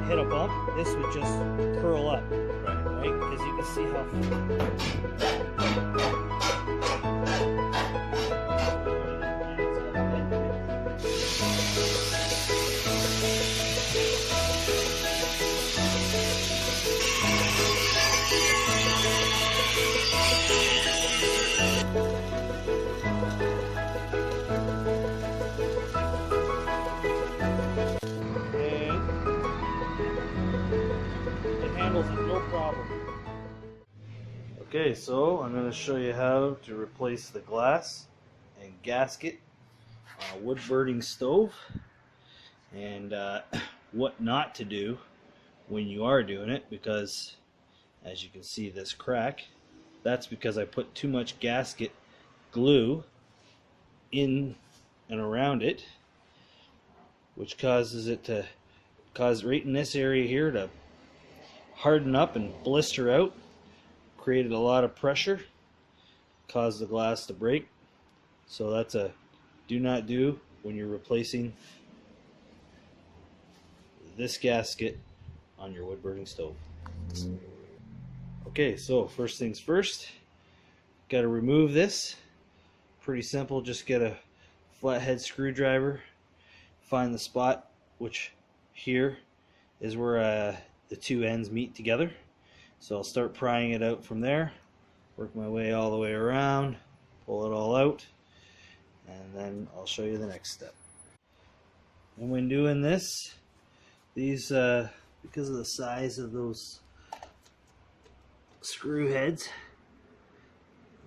hit a bump, this would just curl up, right? Because you can see how no problem. Okay, so I'm going to show you how to replace the glass and gasket on a wood burning stove, and what not to do when you are doing it, because as you can see this crack, that's because I put too much gasket glue in and around it, which causes it to right in this area here to harden up and blister out. Created a lot of pressure, caused the glass to break. So that's a do not do when you're replacing this gasket on your wood burning stove. Okay, so first things first, got to remove this. Pretty simple, just get a flathead screwdriver, find the spot, which here is where the two ends meet together. So I'll start prying it out from there, work my way all the way around, pull it all out, and then I'll show you the next step. And when doing this, these, because of the size of those screw heads,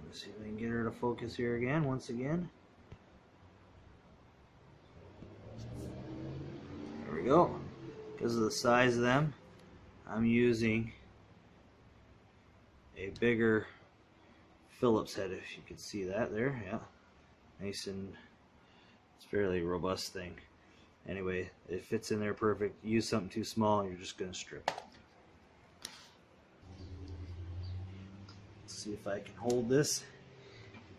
let's see if I can get her to focus here again, once again. There we go. Because of the size of them, I'm using a bigger Phillips head, if you can see that there. Yeah, nice, and it's a fairly robust thing. Anyway, it fits in there perfect. Use something too small and you're just going to strip it. Let's see if I can hold this,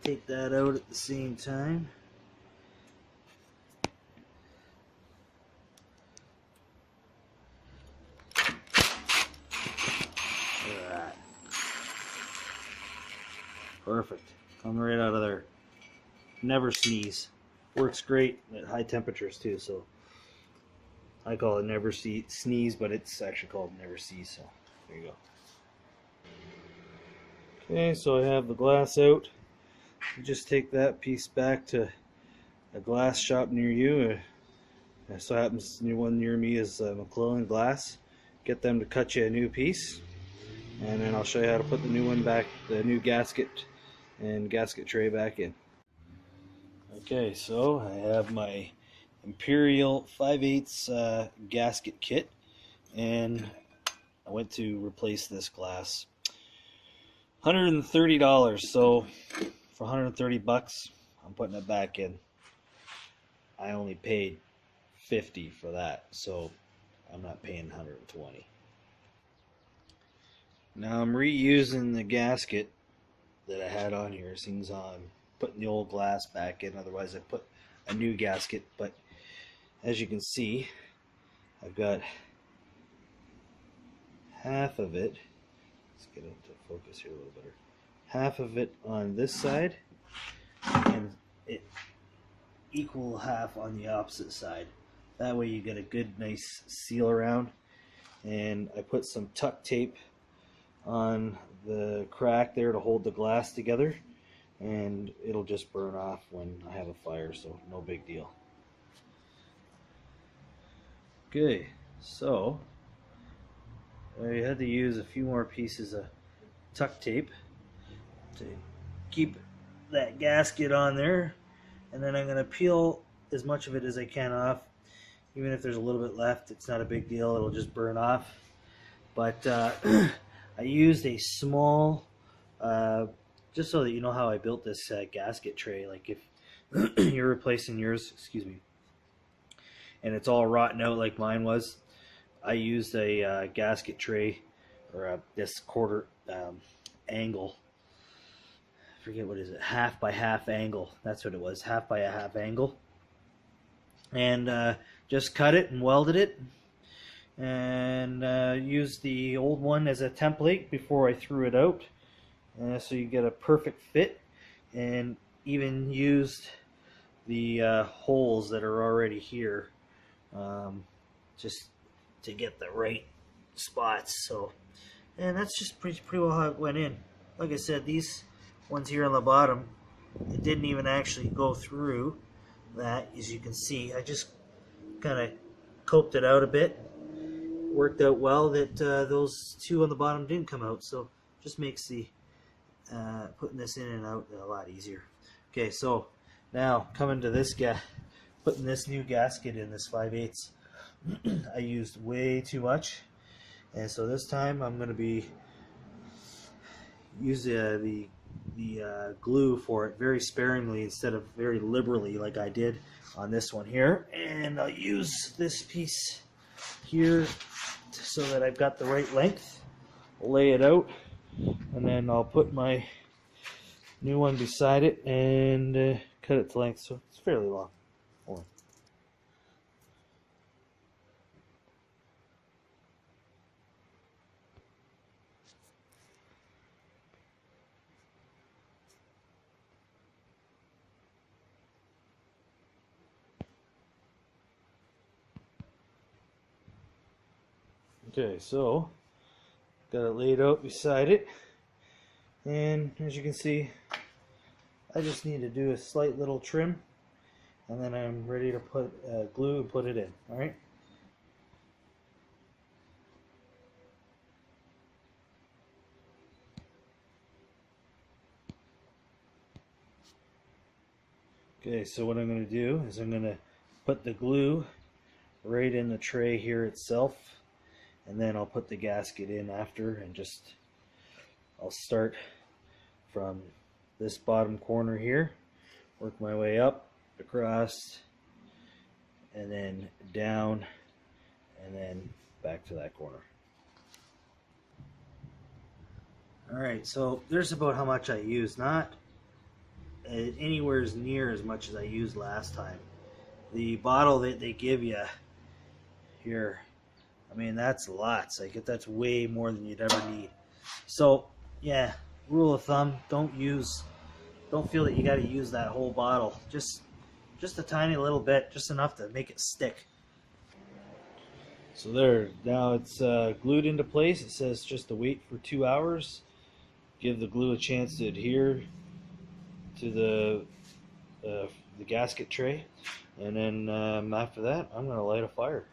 take that out at the same time. Perfect. Come right out of there. Never sneeze. Works great at high temperatures too, so I call it never sneeze, but it's actually called never seize, so there you go. Okay, so I have the glass out. You just take that piece back to a glass shop near you. So happens one near me is McClellan Glass. Get them to cut you a new piece, and then I'll show you how to put the new one back, the new gasket and gasket tray back in. Okay, so I have my Imperial 5/8 gasket kit, and I went to replace this glass. $130, so for 130 bucks, I'm putting it back in. I only paid $50 for that, so I'm not paying $120. Now I'm reusing the gasket that I had on here, since I'm putting the old glass back in. Otherwise I put a new gasket, but as you can see, I've got half of it. Let's get into focus here a little better. Half of it on this side, and equal half on the opposite side. That way you get a good nice seal around. And I put some tuck tape on the crack there to hold the glass together, and it'll just burn off when I have a fire, so no big deal. Okay, so I had to use a few more pieces of tuck tape to keep that gasket on there, and then I'm going to peel as much of it as I can off. Even if there's a little bit left, it's not a big deal, it'll just burn off. But I used a small, just so that you know how I built this gasket tray. Like if you're replacing yours, excuse me, and it's all rotten out like mine was, I used a gasket tray, or this quarter angle. I forget what is it, half by half angle. That's what it was, half by a half angle. And just cut it and welded it. and used the old one as a template before I threw it out, so you get a perfect fit, and even used the holes that are already here, just to get the right spots. So, and that's just pretty well how it went in. Like I said, these ones here on the bottom, it didn't even actually go through that, as you can see. I just kind of coped it out a bit. Worked out well that those two on the bottom didn't come out, so just makes the putting this in and out a lot easier. Okay, so now coming to this guy, putting this new gasket in, this 5/8. I used way too much, and so this time I'm going to be use the glue for it very sparingly instead of very liberally like I did on this one here. And I'll use this piece here so that I've got the right length. Lay it out, and then I'll put my new one beside it and cut it to length, so it's fairly long. Hold on. Okay, so got it laid out beside it, and as you can see, I just need to do a slight little trim, and then I'm ready to put glue and put it in. All right. Okay, so what I'm going to do is I'm going to put the glue right in the tray here itself, and then I'll put the gasket in after, and just I'll start from this bottom corner here, work my way up, across, and then down, and then back to that corner. Alright, so there's about how much I used, not anywhere near as much as I used last time. The bottle that they give you here, I mean, that's lots. That's way more than you'd ever need. So yeah, rule of thumb, don't feel that you got to use that whole bottle. Just a tiny little bit, just enough to make it stick. So there, now it's glued into place. It says just to wait for 2 hours. Give the glue a chance to adhere to the gasket tray, and then after that, I'm going to light a fire.